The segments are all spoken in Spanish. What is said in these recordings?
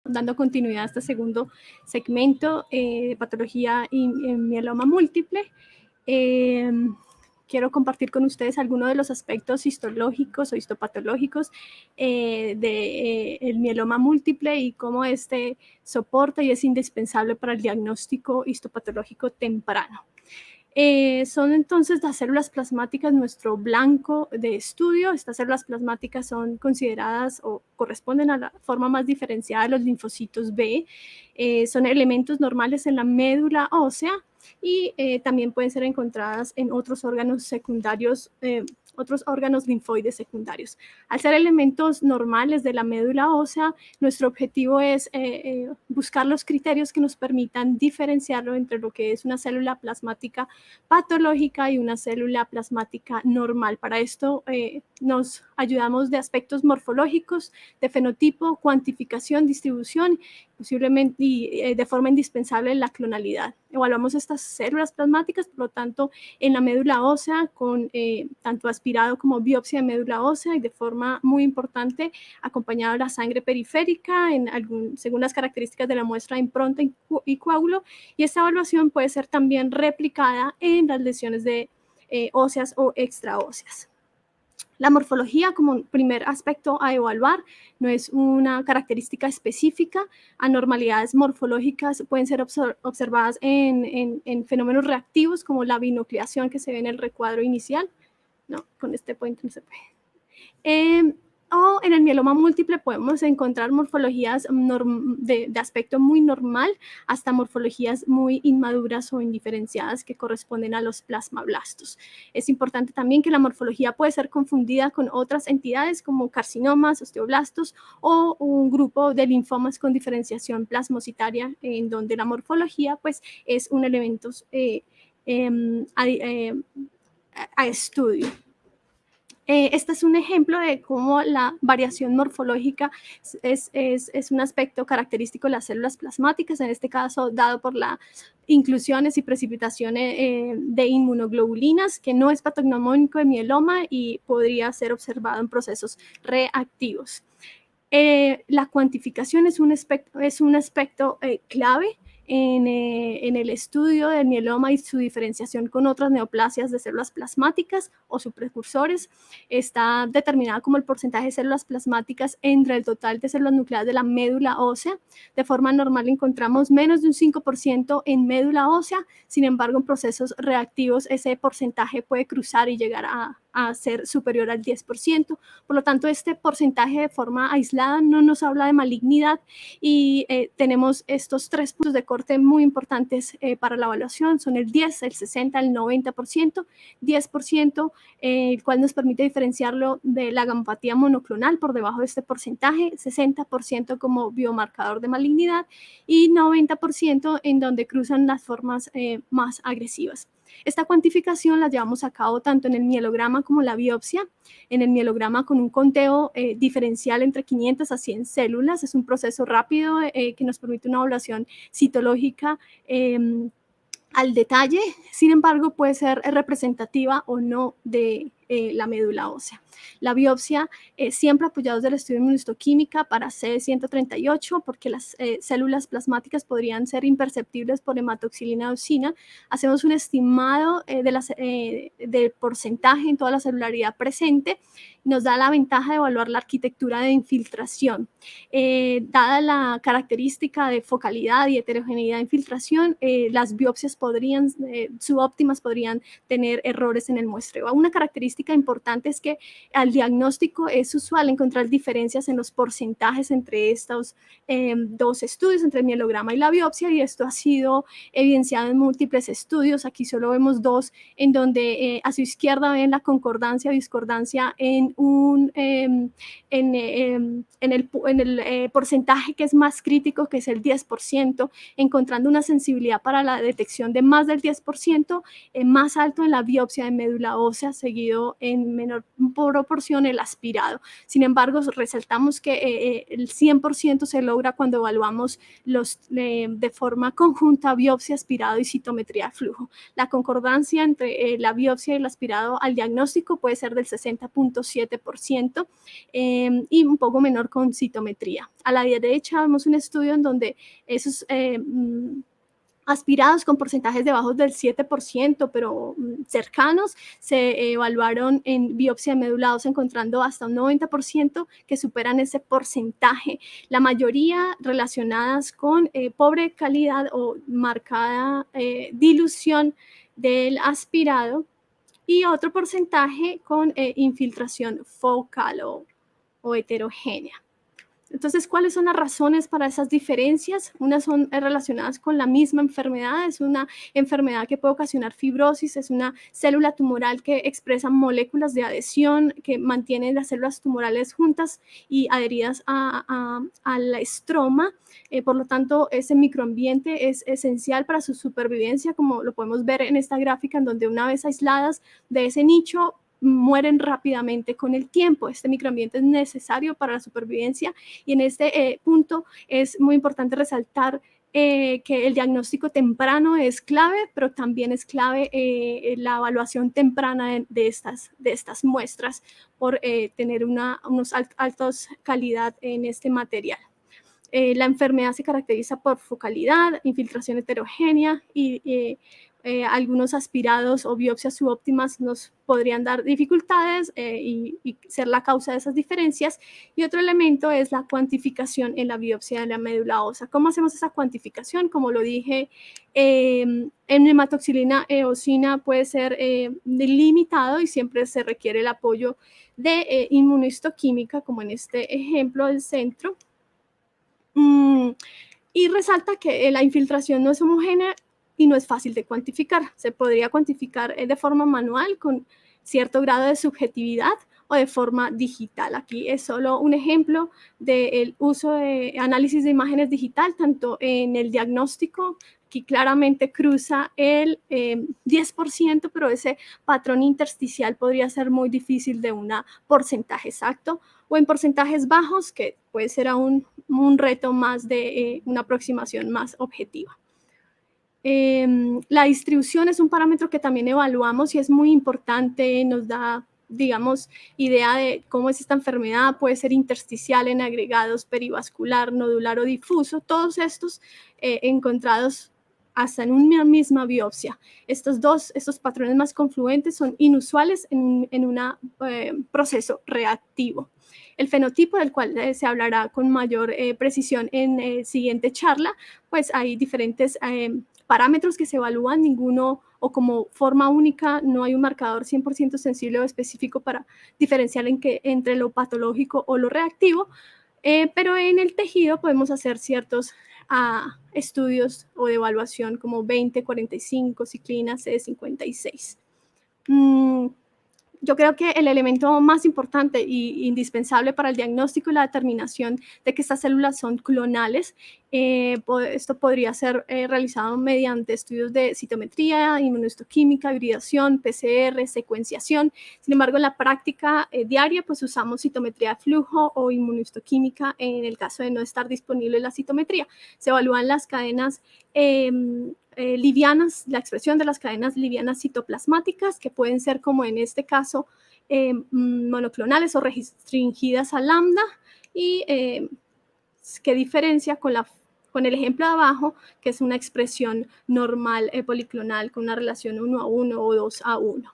dando continuidad a este segundo segmento, patología y mieloma múltiple. Quiero compartir con ustedes algunos de los aspectos histológicos o histopatológicos del mieloma múltiple y cómo este soporta y es indispensable para el diagnóstico histopatológico temprano. Son entonces las células plasmáticas nuestro blanco de estudio. Estas células plasmáticas son consideradas o corresponden a la forma más diferenciada de los linfocitos B. Son elementos normales en la médula ósea y también pueden ser encontradas en otros órganos secundarios, otros órganos linfoides secundarios. Al ser elementos normales de la médula ósea, nuestro objetivo es buscar los criterios que nos permitan diferenciarlo entre lo que es una célula plasmática patológica y una célula plasmática normal. Para esto nos ayudamos de aspectos morfológicos, de fenotipo, cuantificación, distribución, posiblemente y de forma indispensable la clonalidad. Evaluamos estas células plasmáticas, por lo tanto, en la médula ósea con tanto aspirado como biopsia de médula ósea y de forma muy importante acompañado de la sangre periférica según las características de la muestra de impronta y coágulo, y esta evaluación puede ser también replicada en las lesiones de óseas o extraóseas. La morfología como primer aspecto a evaluar no es una característica específica. Anormalidades morfológicas pueden ser observadas en fenómenos reactivos como la binucleación que se ve en el recuadro inicial. No, con este puente no se puede. O en el mieloma múltiple podemos encontrar morfologías de aspecto muy normal hasta morfologías muy inmaduras o indiferenciadas que corresponden a los plasmablastos. Es importante también que la morfología puede ser confundida con otras entidades como carcinomas, osteoblastos o un grupo de linfomas con diferenciación plasmocitaria en donde la morfología pues, es un elemento a estudio. Este es un ejemplo de cómo la variación morfológica es un aspecto característico de las células plasmáticas, en este caso dado por las inclusiones y precipitaciones de inmunoglobulinas, que no es patognomónico de mieloma y podría ser observado en procesos reactivos. La cuantificación es un aspecto clave en el estudio del mieloma y su diferenciación con otras neoplasias de células plasmáticas o sus precursores. Está determinada como el porcentaje de células plasmáticas entre el total de células nucleares de la médula ósea. De forma normal encontramos menos de un 5% en médula ósea, sin embargo en procesos reactivos ese porcentaje puede cruzar y llegar a ser superior al 10%. Por lo tanto, este porcentaje de forma aislada no nos habla de malignidad y tenemos estos 3 puntos de corte muy importantes para la evaluación. Son el 10, el 60, el 90%, 10%, el cual nos permite diferenciarlo de la gammopatía monoclonal por debajo de este porcentaje, 60% como biomarcador de malignidad y 90% en donde cruzan las formas más agresivas. Esta cuantificación la llevamos a cabo tanto en el mielograma como la biopsia. En el mielograma con un conteo diferencial entre 500 a 100 células. Es un proceso rápido que nos permite una evaluación citológica al detalle, sin embargo puede ser representativa o no de la médula ósea. La biopsia siempre apoyados del estudio de inmunohistoquímica para CD138 porque las células plasmáticas podrían ser imperceptibles por hematoxilina eosina. Hacemos un estimado del porcentaje en toda la celularidad presente. Nos da la ventaja de evaluar la arquitectura de infiltración. Dada la característica de focalidad y heterogeneidad de infiltración, las biopsias subóptimas podrían tener errores en el muestreo. Una característica importante es que al diagnóstico es usual encontrar diferencias en los porcentajes entre estos dos estudios, entre el mielograma y la biopsia, y esto ha sido evidenciado en múltiples estudios. Aquí solo vemos 2 en donde a su izquierda ven la concordancia o discordancia en el porcentaje que es más crítico, que es el 10%, encontrando una sensibilidad para la detección de más del 10%, más alto en la biopsia de médula ósea, seguido en menor proporción el aspirado. Sin embargo, resaltamos que el 100% se logra cuando evaluamos de forma conjunta biopsia, aspirado y citometría de flujo. La concordancia entre la biopsia y el aspirado al diagnóstico puede ser del 60.7%. 7%, y un poco menor con citometría. A la derecha vemos un estudio en donde esos aspirados con porcentajes debajo del 7%, pero cercanos, se evaluaron en biopsia de médula ósea encontrando hasta un 90% que superan ese porcentaje, la mayoría relacionadas con pobre calidad o marcada dilución del aspirado, y otro porcentaje con infiltración focal o heterogénea. Entonces, ¿cuáles son las razones para esas diferencias? Unas son relacionadas con la misma enfermedad, es una enfermedad que puede ocasionar fibrosis, es una célula tumoral que expresa moléculas de adhesión que mantienen las células tumorales juntas y adheridas al estroma. Por lo tanto, ese microambiente es esencial para su supervivencia, como lo podemos ver en esta gráfica, en donde una vez aisladas de ese nicho, mueren rápidamente con el tiempo. Este microambiente es necesario para la supervivencia y en este punto es muy importante resaltar que el diagnóstico temprano es clave, pero también es clave la evaluación temprana de estas muestras por tener unos altos calidad en este material. La enfermedad se caracteriza por focalidad, infiltración heterogénea y algunos aspirados o biopsias subóptimas nos podrían dar dificultades y ser la causa de esas diferencias. Y otro elemento es la cuantificación en la biopsia de la médula ósea. ¿Cómo hacemos esa cuantificación? Como lo dije, en hematoxilina eosina puede ser limitado y siempre se requiere el apoyo de inmunohistoquímica, como en este ejemplo del centro. Y resalta que la infiltración no es homogénea y no es fácil de cuantificar. Se podría cuantificar de forma manual con cierto grado de subjetividad o de forma digital. Aquí es solo un ejemplo del uso de análisis de imágenes digital, tanto en el diagnóstico, que claramente cruza el 10%, pero ese patrón intersticial podría ser muy difícil de un porcentaje exacto, o en porcentajes bajos, que puede ser aún un reto más de una aproximación más objetiva. La distribución es un parámetro que también evaluamos y es muy importante, nos da, digamos, idea de cómo es esta enfermedad, puede ser intersticial en agregados, perivascular, nodular o difuso, todos estos encontrados hasta en una misma biopsia. Estos patrones más confluentes son inusuales en un proceso reactivo. El fenotipo, del cual se hablará con mayor precisión en siguiente charla, pues hay diferentes parámetros que se evalúan, ninguno o como forma única, no hay un marcador 100% sensible o específico para diferenciar entre lo patológico o lo reactivo, pero en el tejido podemos hacer ciertos estudios o de evaluación como 20, 45, ciclina, C56. Yo creo que el elemento más importante e indispensable para el diagnóstico y la determinación de que estas células son clonales, esto podría ser realizado mediante estudios de citometría, inmunohistoquímica, hibridación, PCR, secuenciación. Sin embargo, en la práctica diaria, pues usamos citometría de flujo o inmunohistoquímica en el caso de no estar disponible la citometría. Se evalúan las cadenas livianas, la expresión de las cadenas livianas citoplasmáticas, que pueden ser, como en este caso, monoclonales o restringidas a lambda, y qué diferencia con el ejemplo de abajo, que es una expresión normal policlonal con una relación 1:1 o 2:1.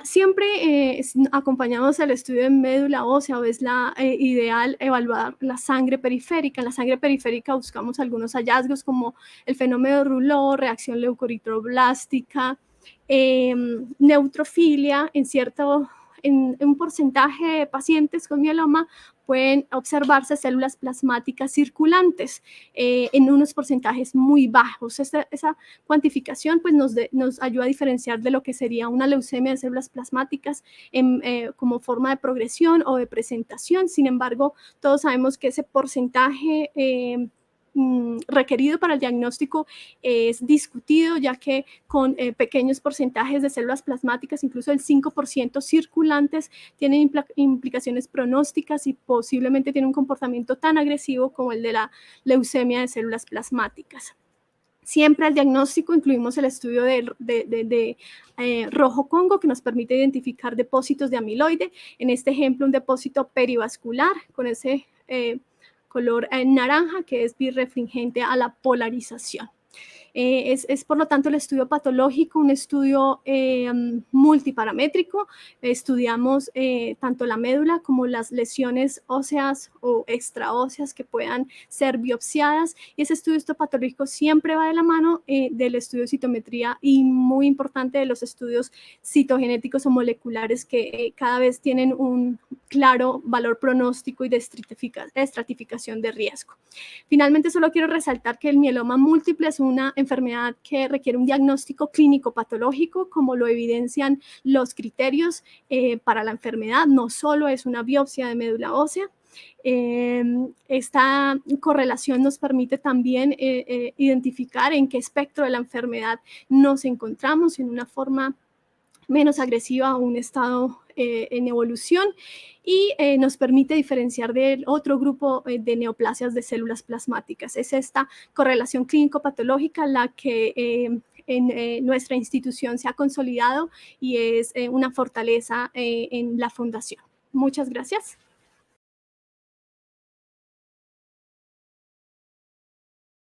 Siempre acompañamos el estudio de médula ósea, o es ideal evaluar la sangre periférica. En la sangre periférica buscamos algunos hallazgos como el fenómeno de Rouleau, reacción leucoritroblástica, neutrofilia. En un porcentaje de pacientes con mieloma pueden observarse células plasmáticas circulantes en unos porcentajes muy bajos. Esa cuantificación pues, nos ayuda a diferenciar de lo que sería una leucemia de células plasmáticas como forma de progresión o de presentación. Sin embargo, todos sabemos que ese porcentaje requerido para el diagnóstico es discutido, ya que con pequeños porcentajes de células plasmáticas, incluso el 5% circulantes, tienen implicaciones pronósticas y posiblemente tienen un comportamiento tan agresivo como el de la leucemia de células plasmáticas. Siempre al diagnóstico incluimos el estudio de rojo Congo, que nos permite identificar depósitos de amiloide. En este ejemplo, un depósito perivascular con ese color naranja, que es birrefringente a la polarización. Es, por lo tanto, el estudio patológico, un estudio multiparamétrico. Estudiamos tanto la médula como las lesiones óseas o extraóseas que puedan ser biopsiadas, y ese estudio histopatológico siempre va de la mano del estudio de citometría, y muy importante, de los estudios citogenéticos o moleculares, que cada vez tienen un claro valor pronóstico y de estratificación de riesgo. Finalmente, solo quiero resaltar que el mieloma múltiple es una enfermedad que requiere un diagnóstico clínico patológico, como lo evidencian los criterios para la enfermedad. No solo es una biopsia de médula ósea. Esta correlación nos permite también identificar en qué espectro de la enfermedad nos encontramos, en una forma menos agresiva o un estado en evolución, y nos permite diferenciar del otro grupo de neoplasias de células plasmáticas. Es esta correlación clínico-patológica la que en nuestra institución se ha consolidado y es una fortaleza en la fundación. Muchas gracias.